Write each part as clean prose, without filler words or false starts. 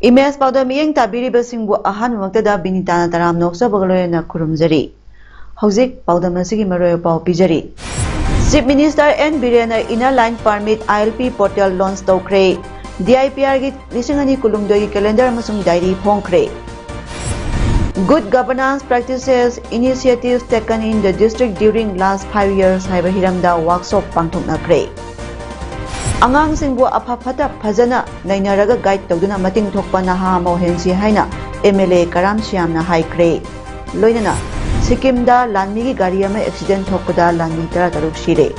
Imes PAODAM miyeng tabiri basingbu ahan waktada binitana taram noksa bagaloyana kurumjari. Hauzik PAODAM asigi maroyo pau pijari. Chief Minister N Birena Inner Line Permit ILP portal launch tawkre. DIPR gi lisingani kulumdoi calendar amasung diary phongkre. Good governance practices initiatives taken in the district during last 5 years haiba hiramda workshop pangthoknakre. Angang singbu apapata phajana nainaraga guide tawduna mating thokpa naha mohensi haina MLA Karam Shyamna haikre. Loinana Sikimda lanmi gi gari ama accident thokpada lanmi tara taruk shire.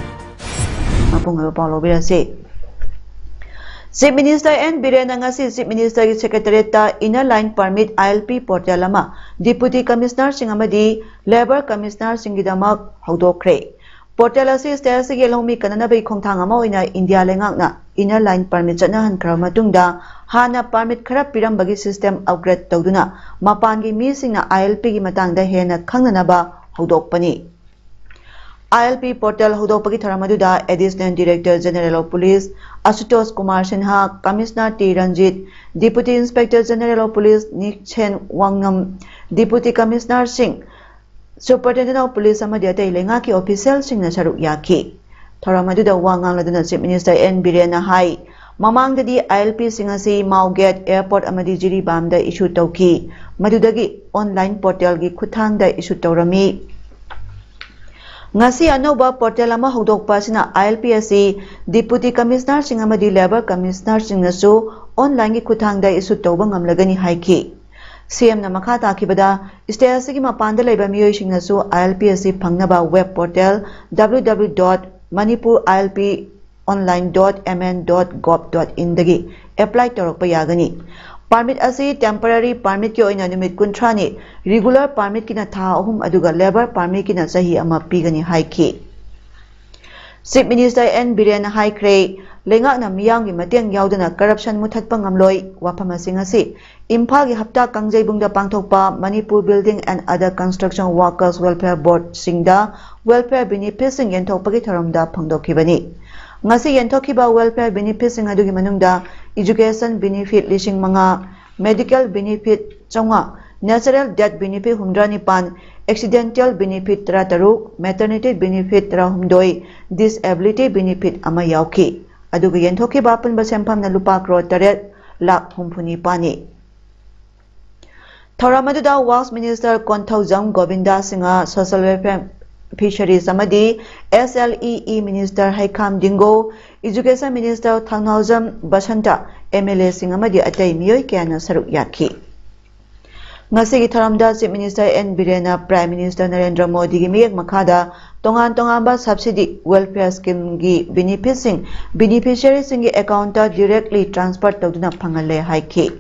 Mapunga paulo birase. Chief Minister N Birena ngasi Chief Minister gi Secretariat ta Inner Line Permit ILP portal ama Deputy Commissioner singamadi Labor Commissioner singidamak hodokre. Portal asi state se gelomi kanana bai khongthang ama oina India lengakna Inner Line Permit chana han khara matungda hana permit khara pirambagi system upgrade tawduna mapangi mi singna ILP gi matangda hena khangnana ba hodokpani. ILP portal hodokpagi tharamadudha Additional Director General of Police Ashutosh Kumar Sinha, Commissioner T Ranjit, Deputy Inspector General of Police Nikchen Wangnam, Deputy Commissioner Singh, Superintendent of Police Amadiyata Ilengaki official Singh na saruk yaki. Tharamadudha wangang laduna Chief Minister N Birena hai. Mamangdadi ILP singasi Mauget Airport amadi Jiribamda issue tawki. Madudagi online portal gi khuthangda issue tawrami. Ngasi anoba portal ama hodokpa sina ILP asi Deputy Commissioner Singh amadi Labor Commissioner Singh nasu online gi khuthangda issue tawba ngamlagani haiki. CM na makha takibada state asigi mapanda laiba miyoi sing nasu ILP asi phangnaba web portal www.manipurlponline.mn.gov.in dagi apply torokpa yagani. Permit asi temporary permit ki oina numit kuntrani, regular permit kina tha ahum aduga labor permit kina sahi ama pigani haiki. Chief Minister N Birena haikre lengakna miyamgi mateng yaudana corruption muthatpa ngamloi wafam asi Imphal gi hapta Kangjaibungda pangthokpa Manipur Building and Other Construction Workers Welfare Board singda welfare benefits sing yenthokpagi tharamda phangdokhibani. Ngasi yenthokiba welfare benefits sing adugi manungda education benefit lising mga, medical benefit chonga, natural death benefit humdrani pan, accidental benefit taru, maternity benefit humdoi, disability benefit ama yauki. Adugi yenthokiba punba sempam na lupa crore 3 lakh humpuni pani. Thoramaduda Works Minister Konthaujam Govinda Singha Social Welfare Fisheries Amadi SLEE Minister Haikam Dingo Education Minister Thangnaujam Basanta MLA Singamadi Atay Miyoi Kyana Saruk Yaki. Ngasigi Tharamda Chief Minister N Birena Prime Minister Narendra Modi gi miyek makada tongan ba subsidy welfare scheme gi beneficiaries singi account directly transfer tawduna phangale haiki.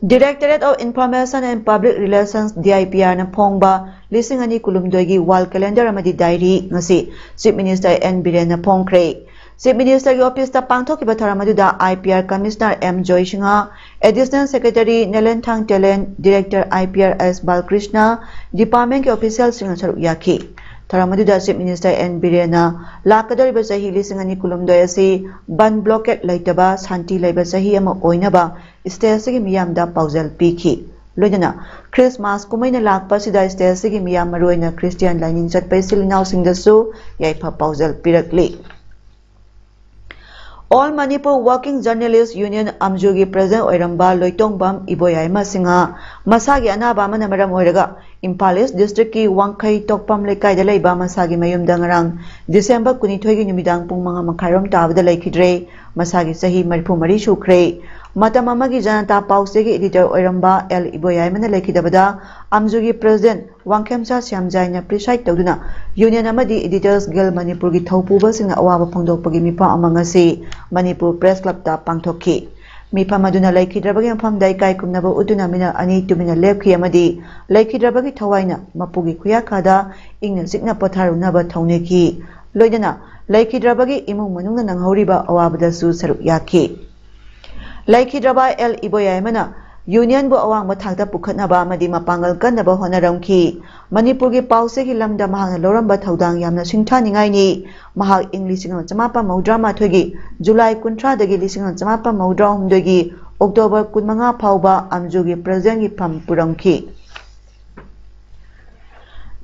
Directorate of Information and Public Relations DIPR na phongba lising ani kulumdoigi wall calendar amadi diary ngasi Chief Minister N Birena phongkre. Chief Minister gi office ta pangthokiba tharamaduda IPR Commissioner M Joy Singha, Additional Secretary Nelenthang Talent, Director IPR S Balkrishna, Department ki official singa saruk yaki. Tharamadudha Chief Minister N Birena lakadariba sahi lising ani kulumdoi asi ban blockade laitaba santi laiba sahi ama oinaba state sigi miyamda paujal piki. Loidana Christmas kumaina lakpa sida state sigi miyam maroina Christian lining chatpai silinaw singdasu yaipa paujal pirakli. All Manipur Working Journalists Union Amjugi President Oiramba Loitongbam Iboyaima Singha Masagi Anaba Manamaram Oiraga Imphal East District ki Wangkai Tokpam Lekai Dalaiba Masagi Mayum Dangarang December Kunithogi Numidang Pung Mga Makairom Tabda Laikidre Masagi Sahi Maripu Mari Shukre Matam amagi Janata Pausegi editor Oiramba L. Iboyaimana Lekidabada, Amzugi President Wangkemsa Siamjaina preside Toduna, Union Amadi Editors Guild Manipurgi Taupuba Sing Awaba Pongdopagi Mipa Amangasi, Manipur Press Club Ta Pangtoki. Mipa Maduna Lekidrabagi Pam Daikai Kumnaba Uduna Mina Ani Tumina Lepki Amadi, Lekidrabagi Tawaina, Mapugi Kuyakada, Igna Signa Potarunaba Tauneki, Loidana, Lekidrabagi Imung Manuna Nanghoriba Awabada Su Saruk Yaki. Lekidraba L. Iboyaimana, Union Bo Awang Matakta Pukatnaba Madi Mapangal Ganaba Honaramki, Manipurgi Pausegi Lamda Mahana Loramba Taudang Yamna Sintani Ngaini, Mahak English Chamapa Maudrama Twigi, July Kuntra the Gilising Chamapa Maudra Humdegi, October Kunmanga Pauba, Amjugi Presengi Pam Puramki.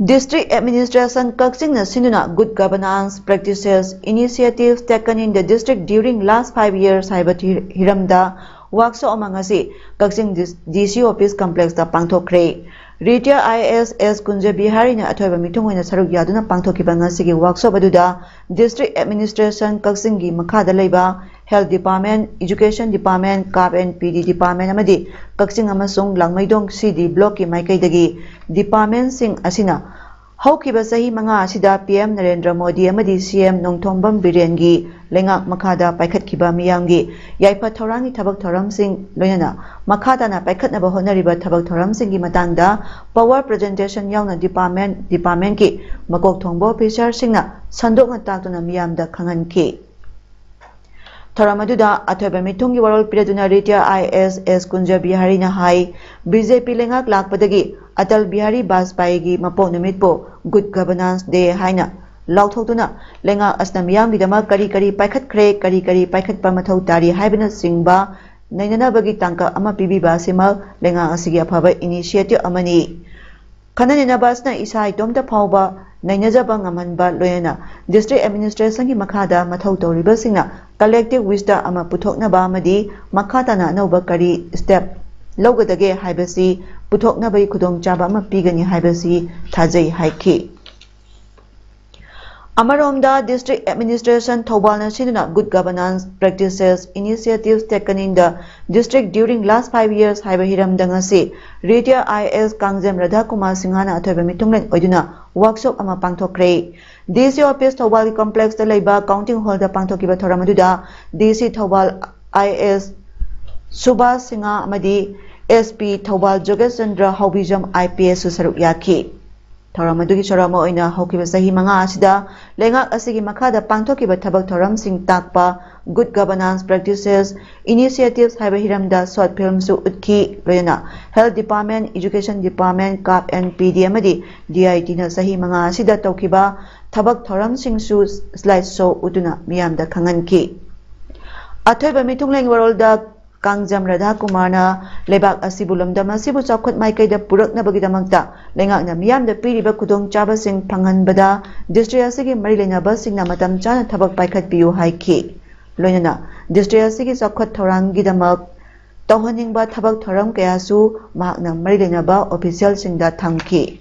District Administration Kaksing na Sinuna Good Governance Practices Initiatives taken in the district during last 5 years Haibat Hiramda Wakso Amangasi Kaksing DC Office Complex da Pangtokre Retired ISS Kunja Bihari na Atoiba Mitungo na Saruk Yaduna Pangtokiba Ngasigi Wakso Baduda District Administration Kaksingi Makada Leba Health Department, Education Department, CAP and PD Department amadi Kaksing amasung Langmaidong CD Block ki Maikai Department Sing Asina Haukiba Sahi Manga Asida PM Narendra Modi amadi CM Nongtombam Birengi Lengak Makada Paikat Kiba Miyangi Yaipa Thorangi Tabak Thoram Sing Loyana Makada na Paikat na Bahonariba Tabak Thoram Singi Matangda Power Presentation Yauna Department ki Makok Thongbo Officer Singna Sandok na Taktuna Miyamda Kangan ki Thoramaduda Athoba Mitungi World Piraduna Retired ISS Kunja Bihari na Hai BJP Lengak Lakpadagi Atal Bihari Bajpayee Mapo Numitpo Good Governance Day Haina Lauthotuna Lenga Asnamiyam Bidama Kari Paikat Kre Kari Paikat Pamathau Tari Haibana Singba Nainana Bagi Tanka Ama Pibiba Simal Lenga Asigi Apaba Initiative Amani Kananina Basna Isai Domda Pauba Nainajaba Ngamanba Loyana District Administration ki Makada Mathau Toriba Singna Collective Wisdom Ama Puthoknaba Amadi Makatana Nova Kari Step Logadage Haibasi Puthoknabai Kudong Chaba Ama Pigani Haibasi Thajai Haiki Amaromda District Administration Thobalna Sinuna Good Governance Practices Initiatives taken in the district during last 5 years Haiba Hiram Dangasi Retired IS Kangzem Radha Kumar Singhana Athoba Mitunglen Oiduna Workshop Ama Pangtokre DC Office Thobal Complex the Labor Counting Hall the Pangtokiba Thoramaduda DC Thobal IS Subhas Singha Amadi SP Thobal Jogesandra Haubijam IPS Saruk Yaki Thoramadugi Chorama Oina Hokiba Sahi Manga Asida Lengak Asigi Makada Pangtokiba Tabak Thoram Sing Takpa Good Governance Practices Initiatives Haiba Hiramda Short Films Utki Loyana Health Department, Education Department, CAP and PD Amadi DIT na Sahi Manga Asida Tokiba Tabak Thoram Sing Su Slide Show Utuna Miyamda Kanganki Athoiba Mitungleng World Kangjam Radha Kumarna Lebak Asibulamda Masibu Chakot Maikai da Purak na Bagidamagta Lengak na Miyam da Piriba Kudong Chaba Sing Pangan Bada District Asigi Marilena Basing na Matam Chana Tabak Paikat Piyu Haiki Loyana District Asigi Chakot Thorangi Damak Tauhaning ba Tabak Thoram Kayasu Mahak na Marilena ba Official Sing da Thamki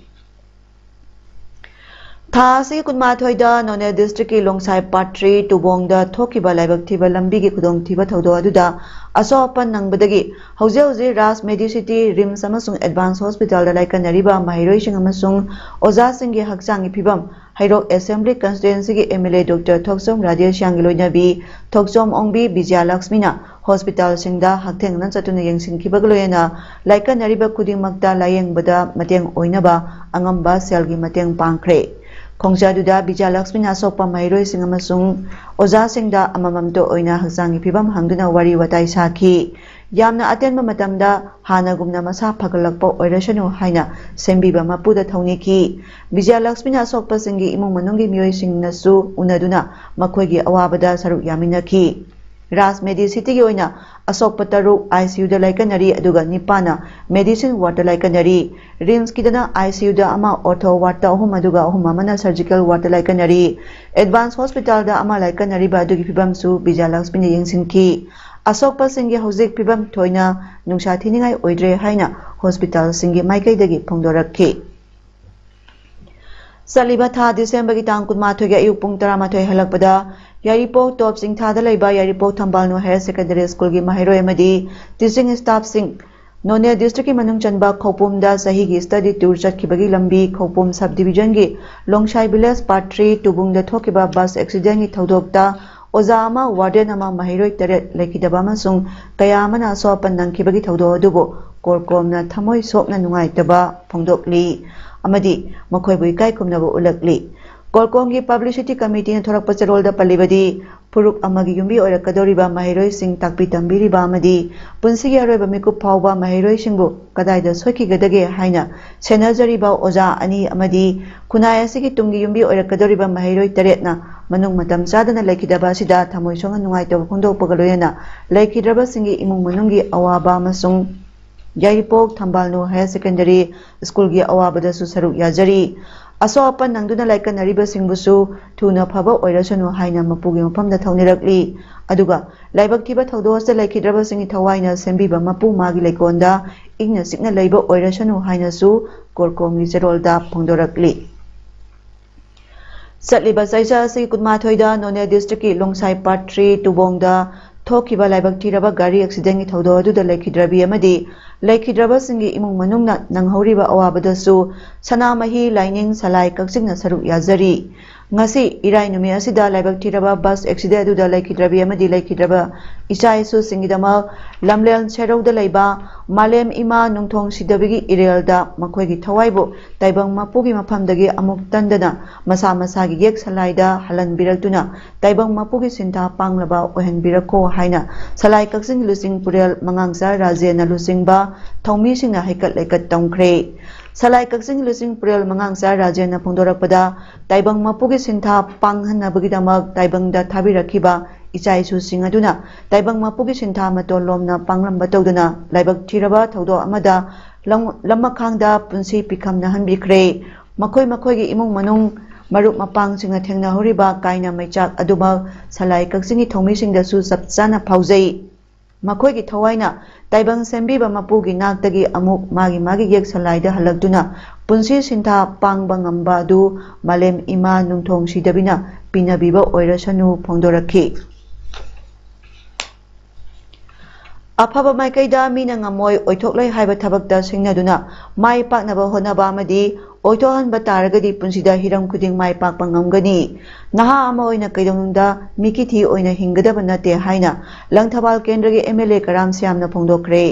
Thasi Kunmathoida None District Longsai Patri Tubongda Thokiba Laibak Thiba Lambi ki Kudong Thiba Thodo Aduda Asopan Nangbadagi Hauze Ras Medicity Rims Amasung Advanced Hospital da Laikanariba Mahiroi Sing Amasung Oza Singhi Haksangi Pibam Hairok Assembly Constituency ki MLA Dr. Thoksom Rajesh Yangiloinabi Thoksom Ongbi Bijaya Lakshmina Hospital Singda Hakteng Nan Chatuna Yengsing Kibagloyana Laikanariba Kudingmakta Layengbada Mateng Oinaba Angamba Selgi Mateng Pangkre Khongjaduda Bijaya Lakshmi Asokpa Mairoi Sing amasung Oza Singda Amamamto Oina Haksangi Pibam Hangduna Wari Watai Saki Yamna Atenba Matamda Hanagumna Masa Pagalakpo Oirashanu Haina Sembiba Mapuda Tauniki Bijaya Lakshmi Asokpa Singi Imung Manungi Miyoi Sing Nasu Unaduna Makoigi Awabada Saruk Yaminaki Ras Medicity ki oina Asokpa Taru ICU da Laikanari aduga Nipana Medicine Ward da Laikanari Rims kidana ICU da ama Ortho Ward da ahum aduga ahum amana Surgical Ward da Laikanari Advanced Hospital da ama Laikanari ba adugi pibam su Bijaya Lakshmi Yengsinki Asokpa Singi Hauzik pibam Toina Nungsha Thiningai Oidre Haina Hospital Singi Maikai dagi Phongdorakki ꯆꯠꯂꯤꯕ ꯊꯥ ꯗꯤꯁꯦꯝꯕꯔꯒꯤ ꯇꯥꯡ 12ꯒꯤ ꯑꯌꯨꯛ ꯄꯨꯡ 12 ꯍꯜꯂꯛꯄꯗ ꯌꯥꯏꯔꯤꯄꯣꯛ ꯇꯣꯞ ꯆꯤꯡꯊꯥꯗ ꯂꯩꯕ Yairipok ꯊꯝꯕꯥꯜꯅꯨ higher secondary ꯁ꯭ꯀꯨꯜꯒꯤ ꯃꯍꯩꯔꯣꯏ ꯑꯃꯗꯤ ꯇꯤꯆꯤꯡ ꯁ꯭ꯇꯥꯐꯁꯤꯡ ꯅꯣꯅꯦ ꯗꯤꯁꯇ꯭ꯔꯤꯛꯀꯤ ꯃꯅꯨꯡ ꯆꯟꯕ ꯈꯧꯄꯨꯝꯗ ꯆꯍꯤꯒꯤ ꯁ꯭ꯇꯗꯤ ꯇꯨꯔ ꯆꯠꯈꯤꯕꯒꯤ ꯂꯝꯕꯤ ꯈꯧꯄꯨꯝ ꯁꯕ ꯗꯤꯚꯤꯖꯟꯒꯤ ꯂꯣꯡꯁꯥꯏ ꯚꯤꯂꯦꯖ ꯄꯥꯔꯠ 3 ꯇꯨꯕꯨꯡꯗ ꯊꯣꯛꯈꯤꯕ ꯕꯁ ꯑꯦꯛꯁꯤꯗꯦꯟꯒꯤ ꯊꯧꯗꯣꯛꯇ ꯑꯣꯖꯥ ꯑꯃ ꯋꯥꯔꯗꯦꯟ ꯑꯃ ꯃꯍꯩꯔꯣꯏ 8 ꯂꯩꯈꯤꯗꯕ ꯑꯃꯁꯨꯡ ꯀꯌꯥ ꯑꯃꯅ ꯑꯁꯣꯛ ꯑꯄꯟ ꯅꯪꯈꯤꯕꯒꯤ ꯊꯧꯗꯣꯛ ꯑꯗꯨꯕꯨ ꯀꯣꯔꯀꯣꯝꯅ ꯊꯃꯣꯏ ꯁꯣꯛꯅ ꯅꯨꯡꯉꯥꯏꯇꯕ ꯐꯣꯡꯗꯣꯛꯂꯤ ꯑꯃꯗꯤ ꯃꯈꯣꯏꯕꯨ ꯏꯀꯥꯏ ꯈꯨꯝꯅꯕ ꯎꯠꯂꯛꯂꯤ ꯀꯣꯔꯀꯣꯝꯒꯤ ꯄꯕ꯭ꯂꯤꯁꯤꯇꯤ ꯀꯃꯤꯇꯤꯅ ꯊꯣꯔꯛꯄ ꯆꯦꯔꯣꯜꯗ ꯄꯜꯂꯤꯕꯗꯤ ꯐꯨꯔꯨꯞ ꯑꯃꯒꯤ ꯌꯨꯝꯕꯤ ꯑꯣꯏꯔꯛꯀꯗꯧꯔꯤꯕ ꯃꯍꯩꯔꯣꯏꯁꯤꯡ ꯇꯥꯛꯄꯤ ꯇꯝꯕꯤꯔꯤꯕ ꯑꯃꯗꯤ ꯄꯨꯟꯁꯤꯒꯤ ꯑꯔꯣꯏꯕ ꯃꯤꯀꯨꯞ ꯐꯥꯎꯕ ꯃꯍꯩꯔꯣꯏꯁꯤꯡꯕꯨ ꯀꯗꯥꯏꯗ ꯁꯣꯏꯈꯤꯒꯗꯒꯦ ꯍꯥꯏꯅ ꯁꯦꯟꯅꯖꯔꯤꯕ ꯑꯣꯖꯥ 2 ꯑꯃꯗꯤ ꯈꯨꯟꯅꯥꯏ ꯑꯁꯤꯒꯤ ꯇꯨꯡꯒꯤ ꯌꯨꯝꯕꯤ ꯑꯣꯏꯔꯛꯀꯗꯧꯔꯤꯕ ꯃꯍꯩꯔꯣꯏ 8ꯅ ꯃꯅꯨꯡ ꯃꯇꯝ ꯆꯥꯗꯅ ꯂꯩꯈꯤꯗꯕ ꯑꯁꯤꯗ ꯊꯃꯣꯏ ꯁꯣꯛꯅ ꯅꯨꯡꯉꯥꯏꯇꯕ ꯐꯣꯡꯗꯣꯛꯄꯒ ꯂꯣꯏꯅꯅ ꯂꯩꯈꯤꯗ꯭ꯔꯕꯁꯤꯡꯒꯤ ꯏꯃꯨꯡ ꯃꯅꯨꯡꯒꯤ ꯑꯋꯥꯕ ꯑꯃꯁꯨꯡ ꯌꯥꯏꯔꯤꯄꯣꯛ ꯊꯝꯕꯥꯜꯅꯨ ꯍꯥꯌꯔ ꯁꯦꯀꯦꯟꯗꯔꯤ ꯁ꯭ꯀꯨꯜꯒꯤ ꯑꯋꯥꯕꯗꯁꯨ ꯁꯔꯨꯛ ꯌꯥꯖꯔꯤ ꯑꯁꯣꯛ ꯑꯄꯟ ꯅꯪꯗꯨꯅ ꯂꯥꯏꯀꯠꯅꯔꯤꯕꯁꯤꯡꯕꯨꯁꯨ ꯊꯨꯅ ꯐꯕ ꯑꯣꯏꯔꯁꯅꯨ ꯍꯥꯏꯅ ꯃꯄꯨꯒꯤ ꯃꯐꯝꯗ ꯊꯧꯅꯤꯔꯛꯂꯤ ꯑꯗꯨꯒ ꯂꯥꯏꯕꯛ ꯊꯤꯕ ꯊꯧꯗꯣꯛ ꯑꯁꯤꯗ ꯂꯩꯈꯤꯗ꯭ꯔꯕꯁꯤꯡꯒꯤ ꯊꯋꯥꯏꯅ ꯁꯦꯝꯕꯤꯕ ꯃꯄꯨ ꯃꯥꯒꯤ ꯂꯩꯀꯣꯜꯗ ꯏꯪꯅ ꯆꯤꯛꯅ ꯂꯩꯕ ꯑꯣꯏꯔꯁꯅꯨ ꯍꯥꯏꯅꯁꯨ ꯀꯣꯔꯀꯣꯝꯒꯤ ꯆꯦꯔꯣꯜꯗ ꯐꯣꯡꯗꯣꯔꯛꯂꯤ ꯆꯠꯂꯤꯕ ꯆꯩꯆꯥ ꯑꯁꯤ 12ꯗ ꯅꯣꯅꯦ ꯗꯤꯁꯇ꯭ꯔꯤꯛꯀꯤ ꯂꯣꯡꯁꯥꯏ ꯄꯥꯔꯠ 3 ꯇꯨꯕꯣꯡꯗ ꯊꯣꯛꯈꯤꯕ ꯂꯥꯏꯕꯛ ꯊꯤꯔꯕ ꯒꯥꯔꯤ ꯑꯦꯛꯁꯤꯗꯦꯟꯒꯤ ꯊꯧꯗꯣꯛ ꯑꯗꯨꯗ ꯂꯩꯈꯤꯗ꯭ꯔꯕꯤ ꯑꯃꯗꯤ ꯂꯩꯈꯤꯗ꯭ꯔꯕꯁꯤꯡꯒꯤ ꯏꯃꯨꯡ ꯃꯅꯨꯡꯅ ꯅꯪꯍꯧꯔꯤꯕ ꯑꯋꯥꯕꯗꯁꯨ ꯁꯅꯥꯃꯍꯤ ꯂꯥꯏꯅꯤꯡ ꯁꯂꯥꯏ ꯀꯛꯆꯤꯡꯅ ꯁꯔꯨꯛ ꯌꯥꯖꯔꯤ ngasi irai numi asida laibak thiraba bus accident aduda laikhidrabi amadi laikhidraba icha isu singidama lamlel cherauda laiba malem ima nungthong sidabigi irelda makhoigi thawaibu taibang mapugi maphamdagi amuk tandana masa masagi yek salaida halan biraktuna taibang mapugi sintha panglaba ohenbirako haina salai kaksin lusing purel mangangsa rajena lusingba thongmi singna haikat laikat tongkhre salai kaksin lusing purel mangangsa rajena phongdorakpada taibang mapugi sintha panghannabagidamak taibangda thabirakhiba icha isu singaduna taibang mapugi sintha matolomna panglamba tawduna laibak thiraba thawdo amada lamakhangda punsi pikhamna hanbikhre makhoi makhoigi imung manung marup mapang singna thengna horiba kaina maichak aduma salai kaksingi thongmisingda su sapchana phaujai makhoigi thawaina taibang sembiba mapugi naktagi amuk magi yek salaida halaktuna punsi sintha pangba ngamba adu malem ima nungthong sidabina pinabiba oirasanu phongdorakhi afaba maikaida mina ngamoi oithoklai haiba thabakta singnaduna mai paknaba honaba amadi oithohanba taragadi punsida hiram khuding mai pakpa ngamgani naha ama oina kaidongda mikithi oina hingadaba nate haina langthabal kendragi MLA karam siamna phongdokre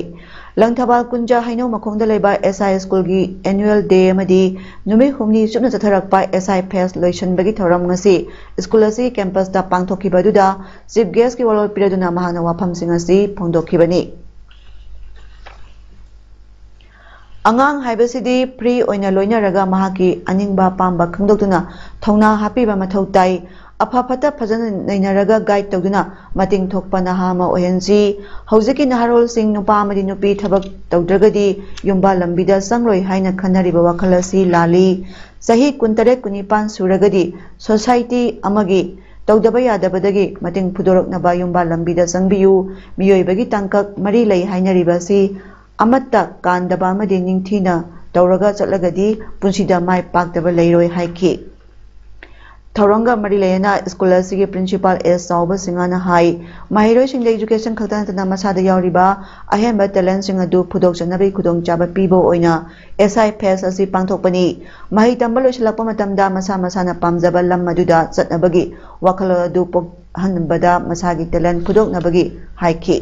langthabal kunja haino makhongda leba SI school gi annual day amadi numi humni chupna chatharakpa SI fest loisanbagi thoram ngasi school asi campus da pangthokibaduda chief guest ki walol piraduna mahana wafam singasi phongdokhibani angang haibasidi free oina loinaraga mahaki aningba pamba khangdokduna thongna hapiba mathau tai afa phata phajana nainaraga guide tawduna mating thokpa naha ma ohenji haujiki naharol sing nupa amadi nupi thabak tawdragadi yumba lambida sangroi haina khanariba wakhal asi lali sahi 19 suragadi society amagi tawdaba yadabadagi mating phudoraknaba yumba lambida sangbiyu miyoibagi tangkak mari lai hainariba si amatta kandaba amadi ningthina tawraga chatlagadi punsida mai paktaba leiroi haiki Thauranga Marilayana School asigi Principal S. Sauba Singana Hai Mahiroi Sing Education Khaktana Masada Yauriba Ahemba Talent Sing adu Phudok Chanabi Khudong Chaba Pibo Oina SI PES asi pangthokpani Mahi Tambal Loisilakpa matamda masa pamjaba lam maduda chatnabagi wakhal adu pokhanbada masagi talent phudoknabagi haiki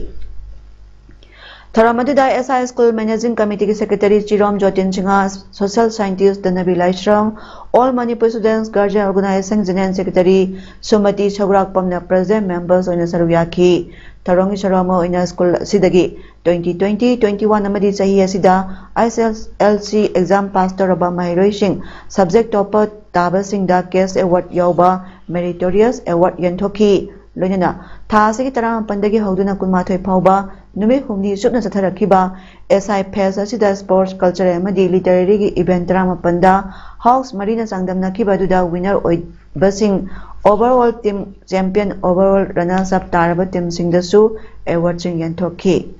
Tharamadida SI School Managing Committee Secretary Chirom Jotin Chinga, Social Scientist Danabi Laishrang, All Manipur Students Guardian Organizing General Secretary Sumati Chagrak Pamna President Members Oina Saruyaki, Tarongi Sharama Oina School Sidagi 2020-21 Amadi Sahi Asida ISLC exam pass Toraba Mahiroi Subject Topper Taba Singda Case Award Yauba Meritorious Award Yantoki Loinana Thasiki Taram Pandagi Hoduna Kunmathoi Pauba Numi Humni Supna Satharakhiba SI PES asida Sports Culture amadi Literary Event Drama Panda House Marina Sangdamna Kibaduda winner Oibasing Overall Team Champion Overall Runners Up Taraba Team Singdasu Award Sing Yantoki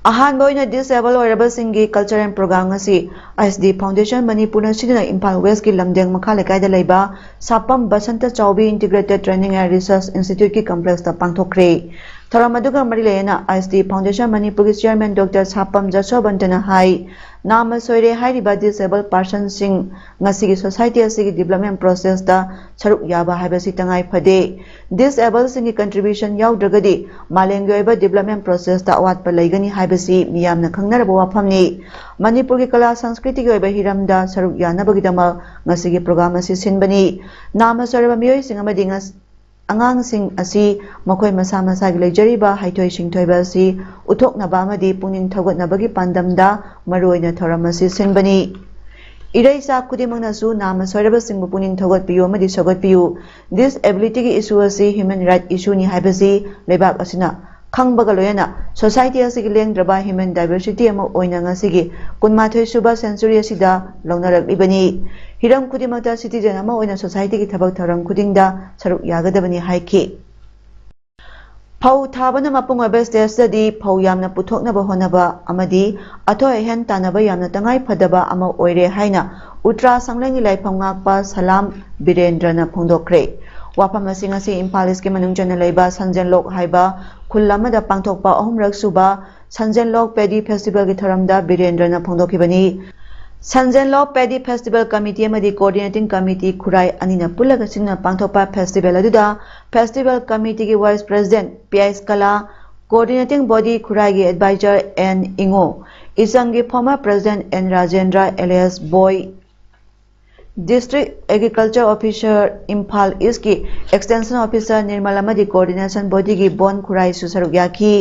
अहानबा ओइना disable ओइरबसिंगी cultural program ngasi ISD foundation Manipur सिदिना Imphal west की लमदेंग मखा लेकायदा लेबा Sapam Basant Chaobi integrated training and research institute की complex ता पांगथोखरे थरम अदुगा मरि लेना ISD फाउंडेशन मणिपुर की चेयरमैन डॉक्टर सापम जसोबंतना हाई नाम सोइरे हाइरिबा डिसेबल पर्सन सिंग ngasi की सोसाइटी असि की डेवलपमेंट प्रोसेस दा सरुक याबा हाइबसि तंगाई फदे डिसेबल सिंग की कंट्रीब्यूशन याउद्रगदि मालेंगी ओइबा डेवलपमेंट प्रोसेस दा अवात पर लेगनी हाइबसि मियामना खंगनरबा वाफमनि मणिपुर की कला संस्कृति की ओइबा हिरमदा सरुक यानबगिदमा ngasi की प्रोग्राम असि सिनबनि नाम सोइरबा मियोइ सिंग अमदि angangsing asi makhoi masa masa gi leijariba haithoi singthoiba asi uthoknaba amadi pungning thogotnabagi pandamda maroina thoramasi sinbani iraisa khudimangna su nama soiraba singbu pungning thogotpiyu amadi sogotpiyu disability gi issue asi human right issue ni haibasi lebak asina khangbaga loyana society asi gi lengdraba human diversity ama oina ngasi gi kunmathoi suba century asida longnarak ibani हिरम खुदिमता citizen अमा ओइना society की थबक थरम खुदिंगदा सरुक यागदबनी हाइखि फौ थाबना मपुंग ओइबा स्टेजदि फौ यामना पुथोकनबा होनबा अमदि अथोय हेन तानबा यामना तंगाई फदबा अमा ओइरे हाइना उट्रा संगलेंगी लाइफम ngakpa सलाम बिरेंद्रना फोंदोखरे वाफम असिंग असि इम्फाल ईस्ट के मनुंगजन लेबा संजनलोक हाइबा खुल्लामदा पांगथोकपा अहुमरक सुबा संजनलोक पेडी फेस्टिवल की थरमदा बिरेंद्रना फोंदोखिबनी संजनलोक पेडी फेस्टिवल कमिटी अमदी कोऑर्डिनेटिंग कमिटी खुराई अनिना पुलगा सिंगना पांगथोकपा फेस्टिवल अदुदा फेस्टिवल कमिटी की वाइस प्रेसिडेंट पीआईएस कला कोऑर्डिनेटिंग बॉडी खुराई की एडवाइजर एन इंगो इसंगी former president N Rajendra alias Boy district agriculture officer Imphal east की एक्सटेंशन ऑफिसर निर्मल अमदी कोऑर्डिनेशन बॉडी की बोन खुराई सुसरुक याखी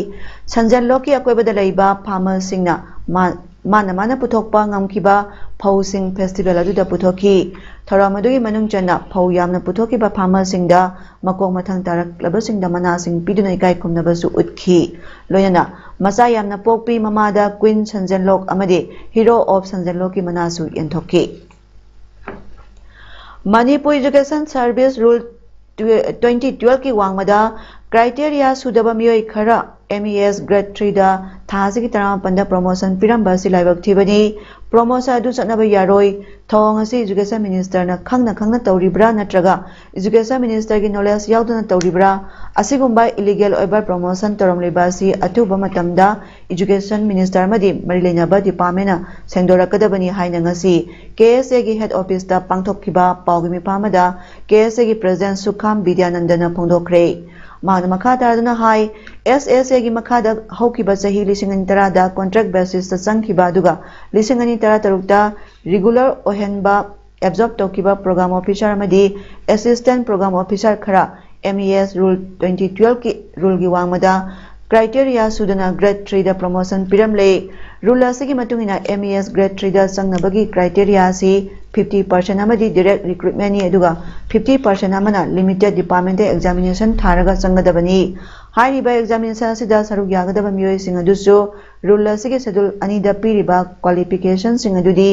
संजनलोक की अकोइबदा लेबा फार्मर सिंगना माना पुथोकपा ngamkiba phawsing festival aduda puthoki thoramadui manung channa phau yamna puthokiba farmer singda makok mathang tarak labasingda mana sing pidunai kai khumnabasu utkhi loyana masa yamna pokpi mamada queen sanjanlok amade hero of sanjanlok ki manasu yenthokki manipur education service rule 2012 की वांगमदा criteria सुदबा मियोई खरा MES grade 3 da thasi ki taram panda promotion piramba silaibak thibani promotion adu chanaba yaroi thong asi education minister na khangna tawribra natraga education minister ki knowledge yauduna tawribra asigumba illegal oiba promotion torom libasi athuba matamda education minister madi marilena ba department na sengdorakadabani haina ngasi KSA ki head office da pangthokkiba pawgimi pamada KSA ki president Sukham Vidyanandana phongdokre मान मखा तारदना high SSA की मखादा हौकिबा चही लिसिंगनी तरादा contract basis ता चंगखिबा दुगा लिसिंगनी तरा तरुकता regular ओहेनबा एब्जॉर्ब तौकिबा प्रोग्राम ऑफिसर अमदी असिस्टेंट प्रोग्राम ऑफिसर खरा MES रूल 2012 की रूल की वांगमदा क्राइटेरिया सुदना ग्रेड 3 दा प्रमोशन पिरमले रूल असगी मतुंगिना MES ग्रेड 3 दा संगनबगी क्राइटेरिया सी 50% अमदी डायरेक्ट रिक्रूटमेंट नि अदुगा 50% अमना लिमिटेड डिपार्टमेंट एग्जामिनेशन थारगा संगदबनी हाइरिबा एग्जामिनेशन असिदा सरुक यागदबा मियोय सिंग अदुसु रूल असगी शेड्यूल अनिदा पिरिबा क्वालिफिकेशन सिंग अदुदी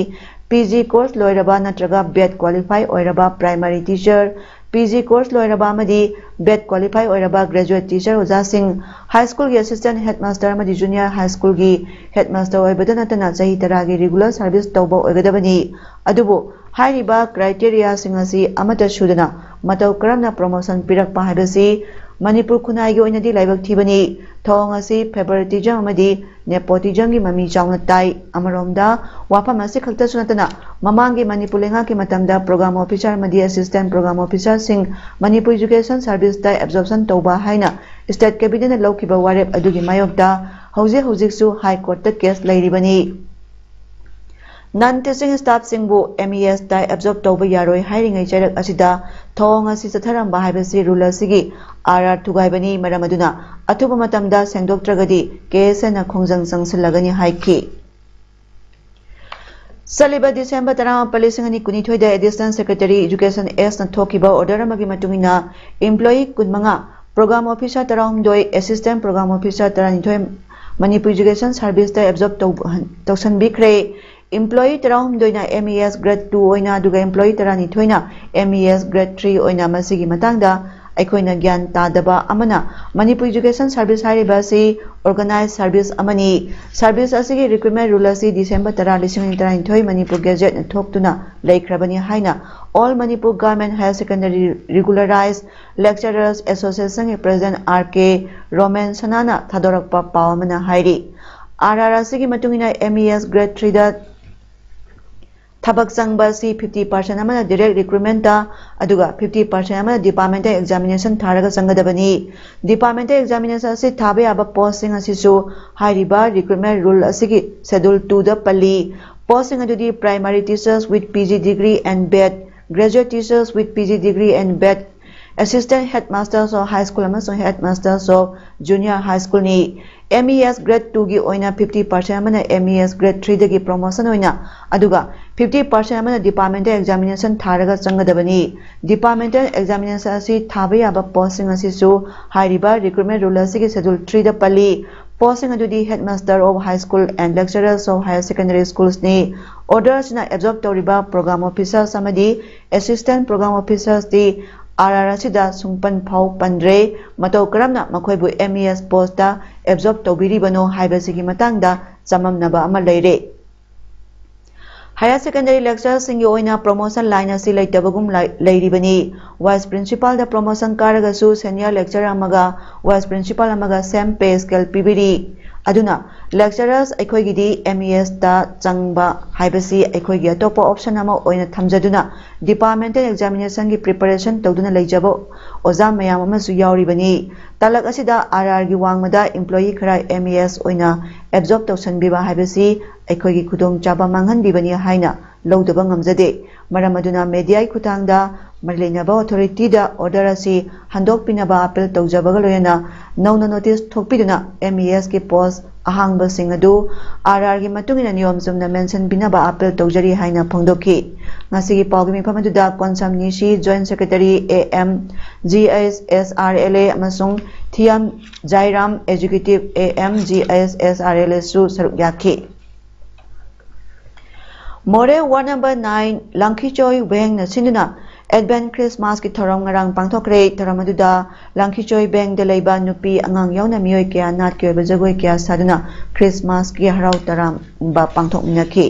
PG कोर्स लोइरबा नत्रगा बेड क्वालिफाई ओइरबा प्राइमरी टीचर PG कोर्स लोइरबा अमदी बेड क्वालिफाई ओइरबा ग्रेजुएट टीचर ओजा सिंग हाई स्कूल की assistant headmaster अमदी junior high school की हेडमास्टर ओइबदना तना चही तरागी रेगुलर सर्विस तौबा ओइगदबनी अदुबो हाइरिबा क्राइटेरिया सिंग असि अमता सुदना मतौ करमना प्रमोशन पिरकपा हाइबसि मणिपुर खुनाइगी ओइनदी लाइबक थिबनी थोंग असि फेवरेटिज्म अमदी नेपोटिज्म की ममी चाउना ताई अमरोमदा वाफम असि खक्ता सुनतना ममांगी मणिपुर लेंगा की मतमदा प्रोग्राम ऑफिसर अमदी असिस्टेंट प्रोग्राम ऑफिसर सिंग मणिपुर एजुकेशन सर्विस दा एब्जॉर्प्शन तौबा हाइना स्टेट कैबिनेट लौकिबा वारेप अदुगी मायोक्ता हौजिक हाई कोर्ट दा केस लैरिबनी नन टीचिंग स्टाफ सिंगबु MES दा एब्जॉर्ब तौबा यारोय हाइरिंगै चरक असिदा थोंग असि चथरंबा हाइबसि रूल असिगी RR थुगाइबनी मरम अदुना अथुबा मतमदा सेंदोक्त्रगदी KSA ना खोंजंग संगसिलगनी हाइखि सलिबा डिसेंबर 30 दा एडिशनल सेक्रेटरी एजुकेशन एस ना थोकिबा ऑर्डर अमगी मतुंगिना एम्प्लॉई कुनमंगा program officer 32 assistant program officer 32 Manipur education service दा एब्जॉर्ब तौसनबिख्रे एम्प्लॉई 32 ना MES ग्रेड 2 ओइना दुगा एम्प्लॉई 32 ना MES ग्रेड 3 ओइना मसिगी मतंगदा ꯑꯩꯈꯣꯏꯅ ꯒ꯭ꯌꯥꯟ ꯇꯥꯗꯕ ꯑꯃꯅ ꯃꯅꯤꯄꯨꯔ ꯏꯖꯨꯀꯦꯁꯟ ꯁꯔꯚꯤꯁ ꯍꯥꯏꯔꯤꯕ ꯑꯁꯤ ꯑꯣꯔꯒꯅꯥꯏꯖ ꯁꯔꯚꯤꯁ ꯑꯃꯅꯤ ꯁꯔꯚꯤꯁ ꯑꯁꯤꯒꯤ ꯔꯤꯀ꯭ꯔꯨꯠꯃꯦꯟ ꯔꯨꯜ ꯑꯁꯤ ꯗꯤꯁꯦꯝꯕꯔ 10, 2019 ꯃꯅꯤꯄꯨꯔ ꯒꯦꯖꯦꯠꯅ ꯊꯣꯛꯇꯨꯅ ꯂꯩꯈ꯭ꯔꯕꯅꯤ ꯍꯥꯏꯅ all Manipur government higher secondary regularise lecturers ꯑꯦꯁꯣꯁꯤꯌꯦꯁꯟꯒꯤ ꯄ꯭ꯔꯦꯁꯤꯗꯦꯟꯠ R.K. ꯔꯣꯃꯦꯟ ꯁꯅꯥꯅ ꯊꯥꯗꯣꯔꯛꯄ ꯄꯥꯎ ꯑꯃꯅ ꯍꯥꯏꯔꯤ RR ꯑꯁꯤꯒꯤ ꯃꯇꯨꯡꯏꯟꯅ MES Grade 3ꯗ ꯊꯕꯛ ꯆꯪꯕ ꯑꯁꯤ 50% ꯑꯃꯅ ꯗꯤꯔꯦꯛ ꯔꯤꯀ꯭ꯔꯨꯠꯃꯦꯟꯠꯇ ꯑꯗꯨꯒ 50% ꯑꯃꯅ ꯗꯤꯄꯥꯔꯠꯃꯦꯟꯇꯦꯜ ꯑꯦꯛꯖꯥꯃꯤꯅꯦꯁꯟ ꯊꯥꯔꯒ ꯆꯪꯒꯗꯕꯅꯤ ꯗꯤꯄꯥꯔꯠꯃꯦꯟꯇꯦꯜ ꯑꯦꯛꯖꯥꯃꯤꯅꯦꯁꯟ ꯑꯁꯤ ꯊꯥꯕ ꯌꯥꯕ ꯄꯣꯁꯁꯤꯡ ꯑꯁꯤꯁꯨ ꯍꯥꯏꯔꯤꯕ ꯔꯤꯀ꯭ꯔꯨꯠꯃꯦꯟꯠ ꯔꯨꯜ ꯑꯁꯤꯒꯤ ꯁꯦꯗ꯭ꯌꯨꯜ 2ꯗ ꯄꯜꯂꯤ ꯄꯣꯁꯁꯤꯡ ꯑꯗꯨꯗꯤ primary teachers with PG degree and BEd graduate teachers with PG degree and BEd assistant headmasters of high school amasung headmasters of junior high school ni MES grade 2 gi oina 50% amana MES grade 3 dagi promotion oina aduga 50% amana departmental examination tharaga changadabani departmental examination asi thaba yaba posting asi su hairiba recruitment rule asi gi schedule 3 da pali posting adudi headmaster of high school and lecturers of higher secondary schools ni orders na absorb toriba program officers amadi assistant program officers di RR asida sungpan phau pandre matau karamna makhoi bu MES post da absorb tobiribano haibasigi matangda chamamnaba ama leire higher secondary lecturers singi oina promotion line asi leitabagum leiribani vice principal da promotion karaga su senior lecturer amaga vice principal amaga same pay scale pibiri aduna lecturers aikhoigidi MES da changba haibasi aikhoigi atopa option ama oina thamjaduna departmental examination gi preparation tawduna leijabo oza mayam ama su yauribani talak asida RR gi wangmada employee khara MES oina absorb tawsanbiba haibasi aikhoigi khudong chaba manghanbibani haina lawdaba ngamjade maram aduna media khutangda Marlena authority da order asi handok pinaba appeal tawjabaga loyana nauna notice thokpiduna MES ki post ahangba sing adu RR gi matungina niyom sumna mention binaba appeal tawjari haina phongdokhi ngasi gi pawgi mifam aduda konsam nishi joint secretary AM GSSRLA amasung Thiam Jairam executive AM GSSRLA su saruk yakhi More Ward number 9 Langkhichoy Weng na sinuna Advent Christmas ki thoram ngarang pangthokre thoram aduda Langkhichoy Bank de leiba nupi angang yauna miyoi kya nat kyo bajagoi kya saduna Christmas ki harau taram ba pangthokminakhi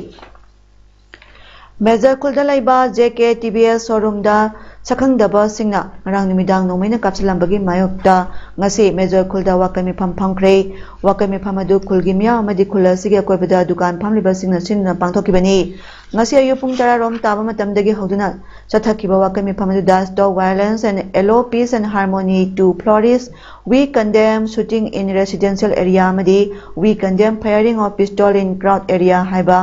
Major Kulda leiba JK TBS showroom da sakhangdaba singna ngarang numidang nomaina kapsilambagi mayokta ngasi Major Kulda wakami phamkhre wakami phamadu kulgi miya amadi khulasi gi koibada dukan phamliba singna sinna pangthokibani ngasi ayu pung 10 rom taba matamdagi hoduna chathakiba wakami phamadu da stop violence and allow peace and harmony to flourish we condemn shooting in residential area amadi we condemn firing of pistol in crowd area haiba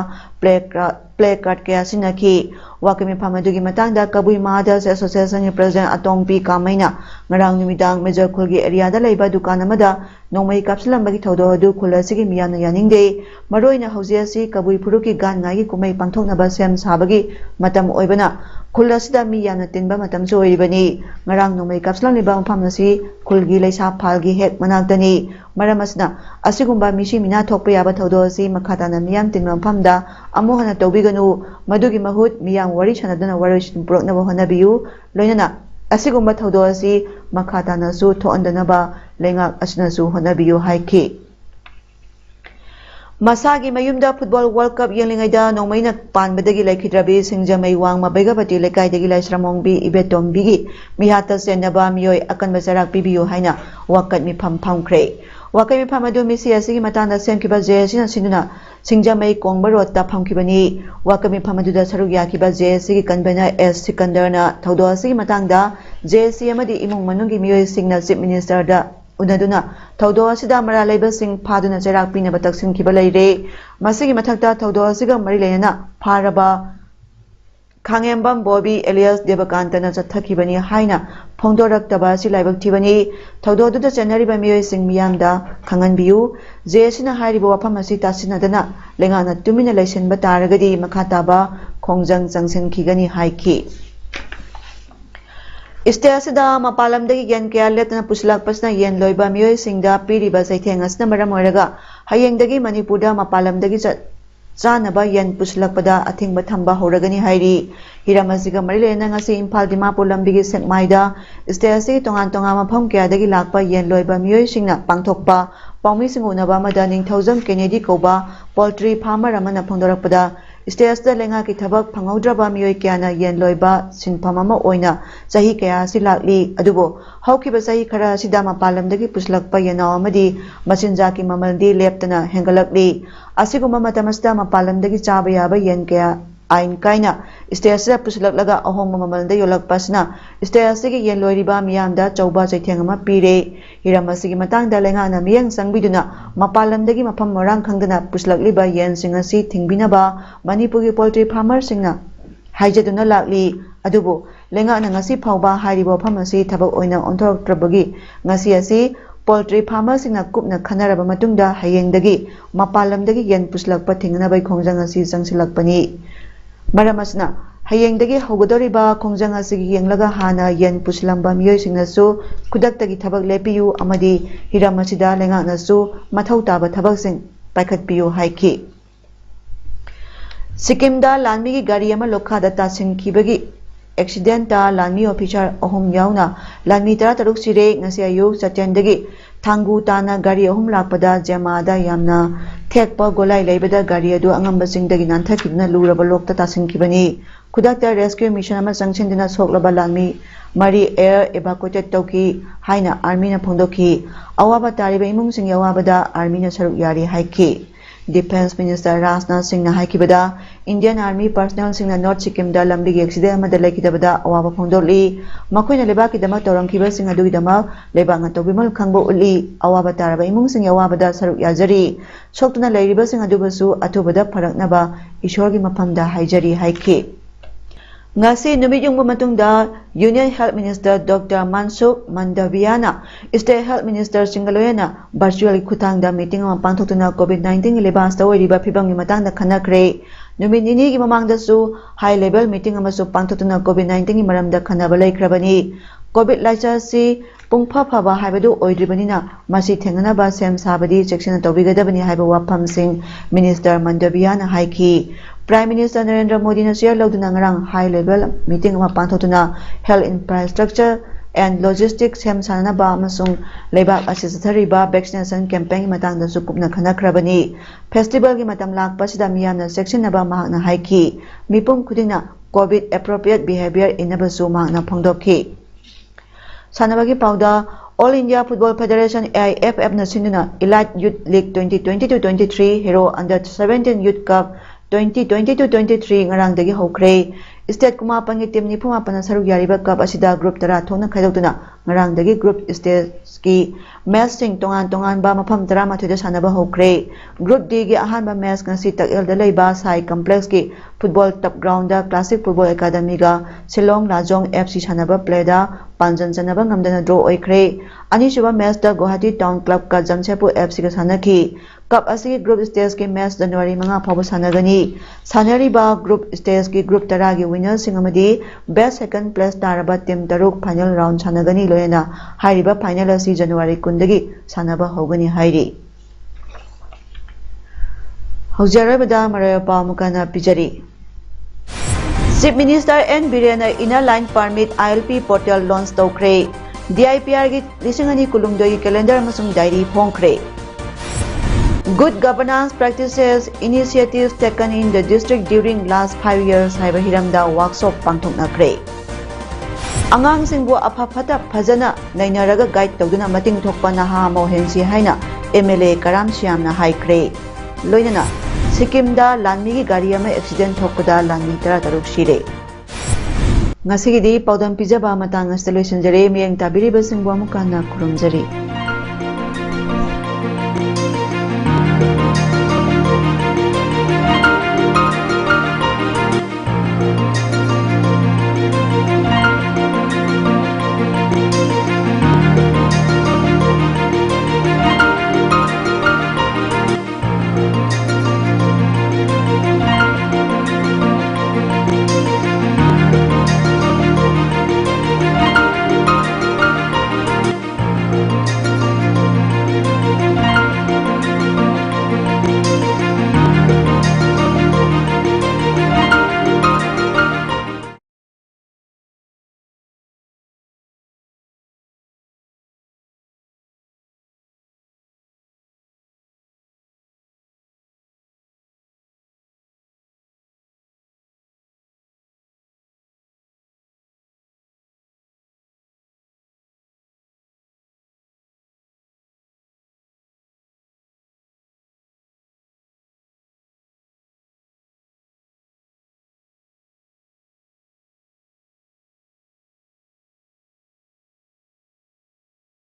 placard kaya sinakhi wakami phamadu gi matangda kabui mothers association gi president atongpi kamaina ngarang numidang Major Khulgi area da leiba dukan amada nomai kapsilambagi thodo adu khulasi gi miyana yaningde maroina hauji asi kabui phuruki gan ngai gi kumai pangthoknaba sem sabagi matam oibana khulasi da mi yana tinba matam so oibani ngarang nomai kapsilangliba mpham asi khulgi leisa phalgi hek manaktani maramasna asigumba misi mina thokpa yaba thodo asi makhadana miyam tinba mphamda amohana tobiganu madugi mahut miyam wari sanadana wari puroknaba honabiyu loinana asigumba thodo asi makhadana su thoandanaba lengak asnasu honabiyu haiki Masagi mayumda football world cup yenglingaida nomaina panbadagi laikhidrabi singjamai wangma baigapati lekaidagi laisramongbi ibetombigi mihata senaba miyoi akanba sarak pibiyu haina wakat mi phamkhre wakai mi phamadu misi asigi matanda semkiba JSC na sinuna singjamai kongba rotta phamkibani wakami phamadu da saruk yakiba JSC gi convener S Sikandar na thodo asigi matangda JSC amadi imung manungi miyoi singna chief minister da unaduna thodo asida mara leiba sing phaduna cherak pina batak sing kiba leire masigi mathakta thodo asiga mari leina pharaba khangembam Bobby Elias Devakantana chathakibani haina phongdoraktaba si laibak thibani thodo du da chenariba miyoi sing miyamda khanganbiu jesina hairiba wafam asi tasinadana lengana tumina leisenba taragadi makhataba khongjang changsen khigani haiki Istiasida mapalamdagi gyan kaya letna puslakpasna yen loiba miyoi singda piriba saitheng asna maram oiraga hayengdagi Manipurda mapalamdagi चानबा येन पुसलकपदा अथिंगबा थंबा होरगनी हाइरी हिराम असिगा मरि लेना ngasi इम्फाल दिमापुर लंबिगी सेकमाइदा स्टेट असि तोंगान तोंगा मफम कयादगी लाकपा येन लोइबा मियोय सिंगना पांगथोकपा पाउमी सिंग उनबा मदा निंगथौजम केनेडी कोबा पोल्ट्री फार्मर अमना फोंदोरकपदा स्टेट दा लेंगा की थबक फंगौद्रबा मियोय क्याना येन लोइबा सिनफम अमा ओइना सही कया सि लाकली अदुबो हौकिबा सही खरा सिदा मपालमदगी पुसलकपा येना अमदी मसिनजा की ममलदी लेप्तना हेंगलकली असिगुमा मतमस्ता मपालमदगी चाबा याबा येन कया आइन काइना स्टेट पुसलकलगा अहोंग ममलदा योलकपसना स्टेट की येन लोइरिबा मियामदा चौबा चैथेंगमा पीरे हिराम असिगी मतंगदा लेंगाना मियंग संगबिदुना मपालमदगी मफम मोरांग खंगदना पुसलकलिबा येन सिंगसी थिंगबिनबा मणिपुर पोल्ट्री फार्मर सिंगना हाइजदुना लाकली अदुबो लेंगाना ngasi फावबा हाइरिबो फमसी थबक ओइना ओंथोरक्त्रबगी ngasi asi पोल्ट्री फार्मर सिंगना कुपना खनरबा मतुंगदा हयेंगदगी मपालमदगी येन पुसलकपा थिंगनाबै खोंजंग असि संसिलकपनी मरमसना हयेंगदगी हौगदोरिबा खोंजंग असिगी येंगलगा हाना येन पुसलंबा मियोय सिंगनासु खुदक्तगी थबक लेपियु अमदी हिराम असिदा लेंगानसु मथौ ताबा थबक सिंग पाइखतपियु हाइखि सिक्किमदा लानमीगी गाड़ी अमा लोखादा तासिनखिबगी एक्सीडेंटा लानमी ऑफिसर अहुम यावना लानमी 13 सिरे ngasi ayu चटेंदगी थांगु ताना गाड़ी अहुम लाकपदा जेमादा यामना थेकपा गोलाई लेबदा गाड़ी अदु अंगम सिंगदगी नानथकिबना लुरबा लोकता तासिनखिबनी खुदाक्ता रेस्क्यू मिशन अमा संगसिनदिना सोकलबा लानमी मरी एयर एवाकुएटेड तौकी हाइना आर्मी ना फोंदोखी अवाबा तारिबा इमुंग सिंग अवाबदा आर्मी ना सरुक यारी हाइखी डिफेंस मिनिस्टर राजनाथ सिंह ना हाइकिबदा इंडियन आर्मी पर्सनल सिंह ना नॉर्थ सिक्किम दा लंबी एक्सीडेंट अमदा लेकिदबदा अवाबा फोंदोली मखोइना लेबाकी दमा तौरंखिबा सिंह अदुगी दमा लेबांगा तौबिमल खंगबो उली अवाबा तारबा इमुंग सिंह अवाबदा सरुक याजरी सोक्तना लेरिबा Singh अदुबसु अथुबदा फरकनबा ईश्वरगी मफमदा हाइजरी हाइखी ngasi numit yung matungda Union Health Minister Dr. Mansukh Mandaviana State Health Minister Singaloyana virtually khutangda meeting ama pangthokna COVID-19 lebas tawriba phibang ni matangda khanakre numit nini gi mamangda su high level meeting ama su pangthokna COVID-19 gi maramda khanaba laikhrabani COVID laisa si pungpha phaba haibadu oidribanina masi thengana ba sem sabadi section tawbigadabani haiba wafam sing Minister Mandaviana haiki Prime Minister Narendra Modi na share lauduna ngarang high level meeting ama pangthokna health infrastructure and logistics sem sanana ba amasung lebak asisithari ba vaccination campaign matang da supupna khanakhrabani festival gi matam lakpa sida miyamna section na ba mahakna haiki mipum khudina COVID appropriate behavior inabasu mahakna phongdokhi sanabagi pauda All India Football Federation AIFF na sinuna Elite Youth League 2022-23 Hero Under 17 Youth Cup 2022-23 ngarang dagi hokre state kuma pangi team ni phuma pana saruk yariba cup asida group tara thona khaidokuna ngarang dagi group stage ki match sing tongan tongan ba mafam tara mathuda sanaba hokre group D gi ahan ba match ngasi takel da leiba sai complex ki football top ground da classic football academy ga Shillong Rajong FC sanaba play da panjan sanaba ngamdana draw oikre ani suba match da Guwahati Town Club ka Jamshedpur FC ga sanaki cup asigi group stage ki match January 5 phaba sanagani sanari ba group stage ki group tara gi winner sing amadi best second place taraba team taruk final round sanagani loyena hairiba final asi January 10 dagi sanaba hogani hairi haujarabada marayapa mukana pijari Chief Minister N Birena Inner Line Permit ILP portal launch tawkre DIPR gi lisingani kulumdoi calendar amasung diary phongkre Good governance practices initiatives taken in the district during last 5 years haiba hiramda workshop pangthoknakre Angang singbu aphafata phajana nainaraga guide tawduna mating thokpa naha mohensi haina MLA Karam Shyamna haikre loinana Sikkim da lanmi gi gari ama accident thokpada lanmi 13 sire Ngasigi di paudam pijaba matang installation jare miyang tabiri basingbu amukana kurumjari